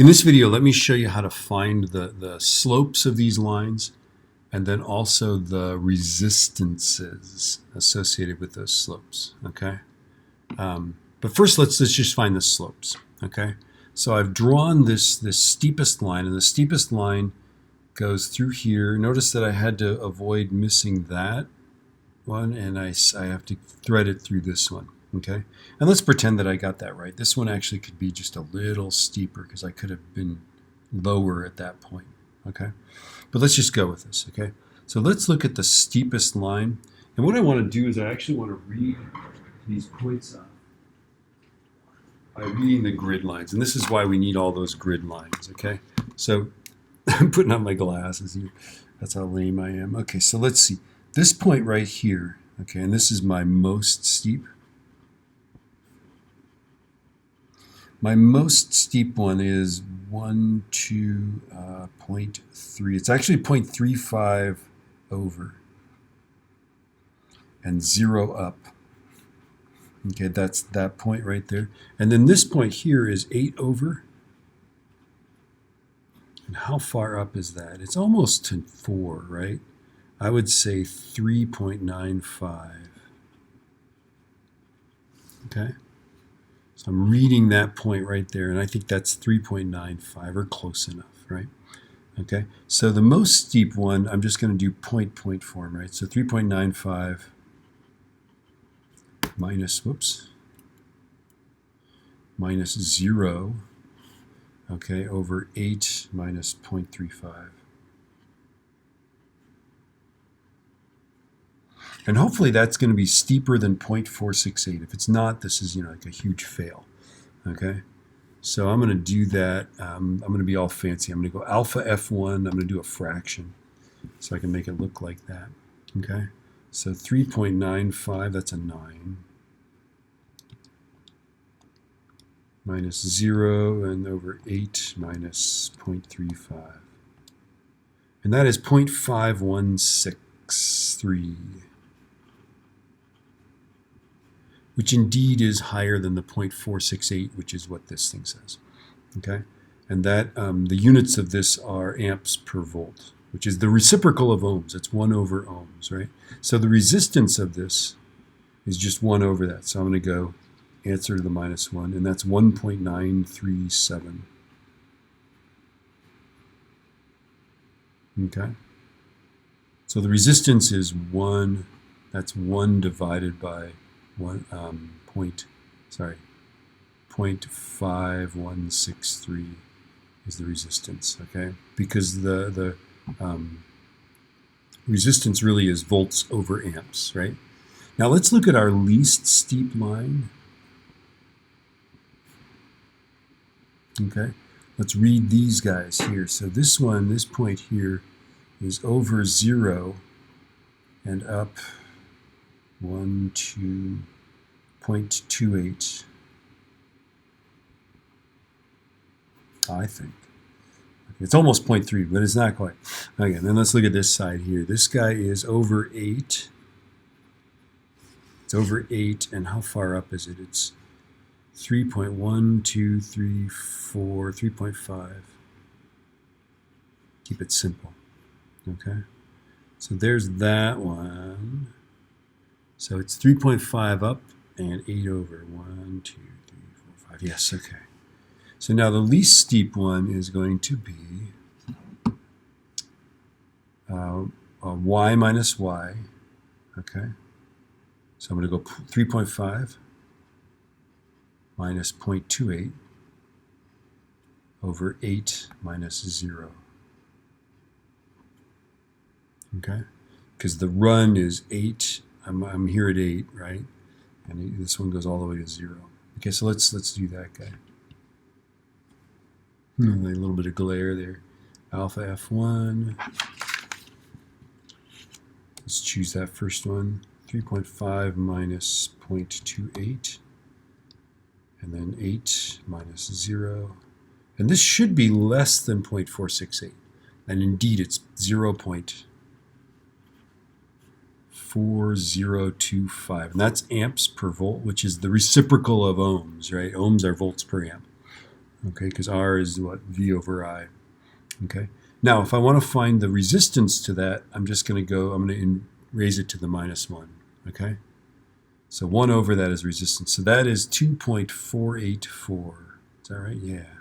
In this video, let me show you how to find the slopes of these lines and then also the resistances associated with those slopes, okay? But first, let's just find the slopes, okay? So I've drawn this steepest line, and the steepest line goes through here. Notice that I had to avoid missing that one, and I have to thread it through this one, okay? And let's pretend that I got that right. This one actually could be just a little steeper because I could have been lower at that point, okay? But let's just go with this, okay? So let's look at the steepest line. And what I want to do is I actually want to read these points up by reading the grid lines. And this is why we need all those grid lines, okay? So I'm putting on my glasses. That's how lame I am. Okay, so let's see. This point right here, okay, and this is my most steep. My most steep one is 0.3. It's actually 0.35 over and 0 up. Okay, that's that point right there. And then this point here is 8 over. And how far up is that? It's almost to 4, right? I would say 3.95. Okay? So I'm reading that point right there, and I think that's 3.95 or close enough, right? Okay, so the most steep one, I'm just going to do point form, right? So 3.95 minus, minus 0, okay, over 8 minus 0.35. And hopefully that's going to be steeper than 0.468. If it's not, this is, like a huge fail, okay? So I'm going to do that. I'm going to be all fancy. I'm going to go alpha F1. I'm going to do a fraction so I can make it look like that, okay? So 3.95, that's a 9. Minus 0 and over 8 minus 0.35. And that is 0.5163. Which indeed is higher than the 0.468, which is what this thing says, okay? And that the units of this are amps per volt, which is the reciprocal of ohms. It's 1 over ohms, right? So the resistance of this is just 1 over that. So I'm going to go answer to the minus 1, and that's 1.937, okay? So the resistance is 1, that's 1 divided by 0.5163 is the resistance, okay? Because the resistance really is volts over amps, right? Now let's look at our least steep line. Okay, let's read these guys here. So this point here is over 0 and up 0.28, I think. It's almost 0.3, but it's not quite. Okay, then let's look at this side here. This guy is over 8. It's over 8, and how far up is it? It's 3.1, 2, 3, 4, 3.5. Keep it simple, okay? So there's that one. So it's 3.5 up and 8 over. 1, 2, 3, 4, 5. Yes, okay. So now the least steep one is going to be y minus y, okay? So I'm going to go 3.5 minus 0.28 over 8 minus 0, okay? Because the run is 8. I'm here at 8, right? And this one goes all the way to 0. Okay, so let's do that guy. A little bit of glare there. Alpha F1. Let's choose that first one. 3.5 minus 0.28. And then 8 minus 0. And this should be less than 0.468. And indeed, it's 0.4025. And that's amps per volt, which is the reciprocal of ohms, right? Ohms are volts per amp. okay, because R is what? V over I. Okay. Now, if I want to find the resistance to that, I'm just going to go, I'm going to raise it to the -1, okay? So 1 over that is resistance. So that is 2.484. Is that right? Yeah.